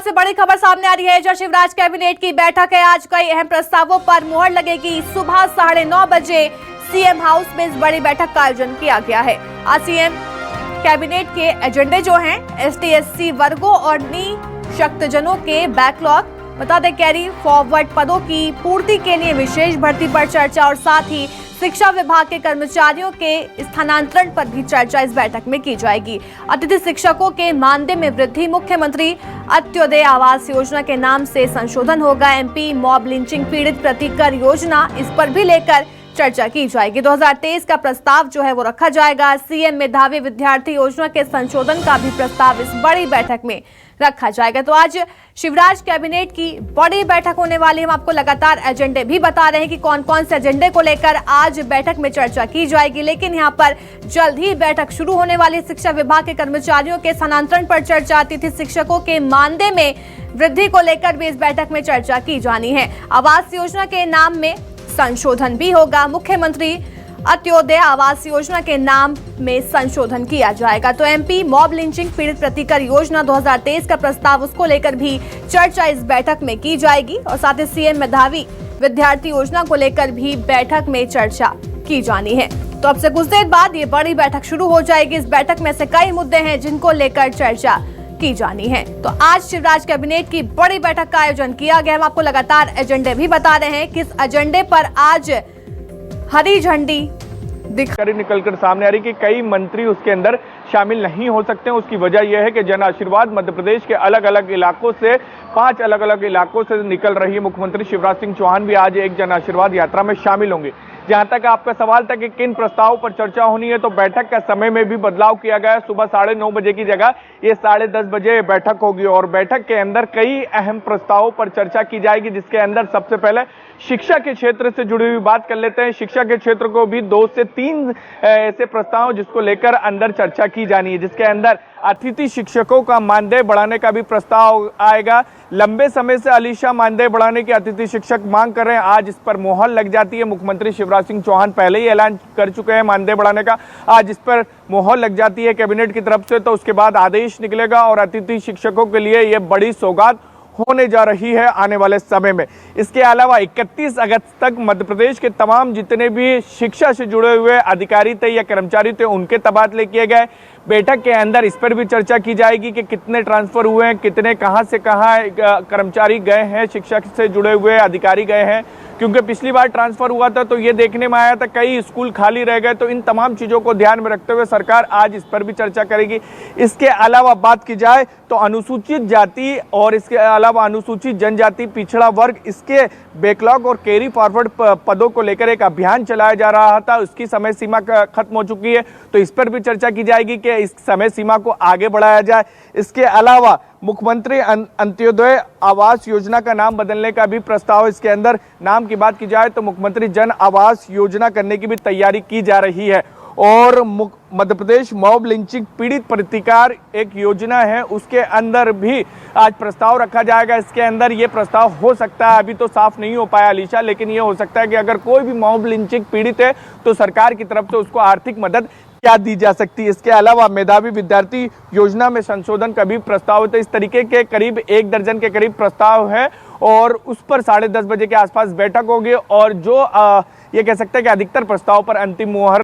सबसे बड़ी खबर सामने आ रही है। जल शिवराज कैबिनेट की बैठक है। आज कई अहम प्रस्तावों पर मुहर लगेगी। सुबह 9:30 बजे सीएम हाउस में इस बड़ी बैठक का आयोजन किया गया है। आज सीएम कैबिनेट के एजेंडे जो हैं एसटी एससी वर्गों और निःशक्तजनों के बैकलॉग, बता दें कैरी फॉरवर्ड पदों की पूर्ति के लिए विशेष भर्ती पर चर्चा और साथ ही शिक्षा विभाग के कर्मचारियों के स्थानांतरण पर भी चर्चा इस बैठक में की जाएगी। अतिथि शिक्षकों के मानदेय में वृद्धि, मुख्यमंत्री अंत्योदय आवास योजना के नाम से संशोधन होगा, एमपी मॉब लिंचिंग पीड़ित प्रतिकर योजना, इस पर भी लेकर चर्चा की जाएगी। 2023 का प्रस्ताव जो है वो रखा जाएगा। सीएम मेधावी विद्यार्थी योजना के संशोधन का भी प्रस्ताव इस बड़ी बैठक में रखा जाएगा। तो आज शिवराज कैबिनेट की बड़ी बैठक होने वाली है। हम आपको लगातार एजेंडे भी बता रहे हैं कि कौन कौन से एजेंडे को लेकर आज बैठक में चर्चा की जाएगी, लेकिन यहाँ पर जल्द ही बैठक शुरू होने वाली। शिक्षा विभाग के कर्मचारियों के स्थानांतरण पर चर्चा, अतिथि शिक्षकों के मानदेय में वृद्धि को लेकर भी इस बैठक में चर्चा की जानी है। आवास योजना के नाम में संशोधन भी होगा, मुख्यमंत्री अंत्योदय आवास योजना के नाम में संशोधन किया जाएगा। तो एमपी मॉब लिंचिंग पीड़ित प्रतिकर योजना 2023 का प्रस्ताव, उसको लेकर भी चर्चा इस बैठक में की जाएगी और साथ ही सीएम मेधावी विद्यार्थी योजना को लेकर भी बैठक में चर्चा की जानी है। तो अब से कुछ देर बाद ये बड़ी बैठक शुरू हो जाएगी। इस बैठक में से कई मुद्दे हैं जिनको लेकर चर्चा की जानी है। तो आज शिवराज कैबिनेट की बड़ी बैठक का आयोजन किया गया। हम आपको लगातार एजेंडे भी बता रहे हैं किस एजेंडे पर आज हरी झंडी निकलकर सामने आ रही कि कई मंत्री उसके अंदर शामिल नहीं हो सकते हैं। उसकी वजह यह है कि जन आशीर्वाद मध्य प्रदेश के अलग अलग इलाकों से 5 अलग अलग इलाकों से निकल रही है। मुख्यमंत्री शिवराज सिंह चौहान भी आज एक जन आशीर्वाद यात्रा में शामिल होंगे। जहां तक आपका सवाल था कि किन प्रस्तावों पर चर्चा होनी है, तो बैठक का समय में भी बदलाव किया गया है। सुबह 9:30 बजे की जगह ये 10:30 बजे बैठक होगी और बैठक के अंदर कई अहम प्रस्तावों पर चर्चा की जाएगी, जिसके अंदर सबसे पहले शिक्षा के क्षेत्र से जुड़ी हुई बात कर लेते हैं। शिक्षा के क्षेत्र को भी 2 से 3 ऐसे प्रस्ताव जिसको लेकर अंदर चर्चा की जानी है, जिसके अंदर अतिथि शिक्षकों का मानदेय बढ़ाने का भी प्रस्ताव आएगा। लंबे समय से अलीशा मानदेय बढ़ाने की अतिथि शिक्षक मांग कर रहे हैं, आज इस पर मोहर लग जाती है। मुख्यमंत्री शिवराज सिंह चौहान पहले ही ऐलान कर चुके हैं मानदेय बढ़ाने का, आज इस पर मोहर लग जाती है कैबिनेट की तरफ से। तो उसके बाद आदेश निकलेगा और अतिथि शिक्षकों के लिए यह बड़ी सौगात होने जा रही है आने वाले समय में। इसके अलावा 31 अगस्त तक मध्य प्रदेश के तमाम जितने भी शिक्षा से जुड़े हुए अधिकारी थे या कर्मचारी थे, उनके तबादले किए गए। बैठक के अंदर इस पर भी चर्चा की जाएगी कि कितने ट्रांसफर हुए हैं, कितने कहां से कहां कर्मचारी गए हैं, शिक्षा से जुड़े हुए अधिकारी गए हैं। क्योंकि पिछली बार ट्रांसफर हुआ था तो ये देखने में आया था कई स्कूल खाली रह गए। तो इन तमाम चीज़ों को ध्यान में रखते हुए सरकार आज इस पर भी चर्चा करेगी। इसके अलावा बात की जाए तो अनुसूचित जाति और इसके अलावा अनुसूचित जनजाति, पिछड़ा वर्ग, इसके बैकलॉग और कैरी फॉरवर्ड पदों को लेकर एक अभियान चलाया जा रहा था, उसकी समय सीमा खत्म हो चुकी है। तो इस पर भी चर्चा की जाएगी कि इस समय सीमा को आगे बढ़ाया जाए। इसके अलावा मुख्यमंत्री अंत्योदय आवास योजना का नाम बदलने का भी प्रस्ताव, इसके अंदर नाम की बात की जाए तो मुख्यमंत्री जन आवास योजना करने की भी तैयारी की जा रही है। और मध्य प्रदेश मॉब लिंचिंग पीड़ित प्रतिकार एक योजना है, उसके अंदर भी आज प्रस्ताव रखा जाएगा। इसके अंदर ये प्रस्ताव हो सकता है, अभी तो साफ नहीं हो पाया अलीशा, लेकिन ये हो सकता है कि अगर कोई भी मॉब लिंचिंग पीड़ित है तो सरकार की तरफ से उसको आर्थिक मदद क्या दी जा सकती है। इसके अलावा मेधावी विद्यार्थी योजना में संशोधन का भी प्रस्ताव है। तो इस तरीके के करीब 1 दर्जन के करीब प्रस्ताव है और उस पर 10:30 बजे के आसपास बैठक होगी और जो ये कह सकते हैं कि अधिकतर प्रस्ताव पर अंतिम मुहर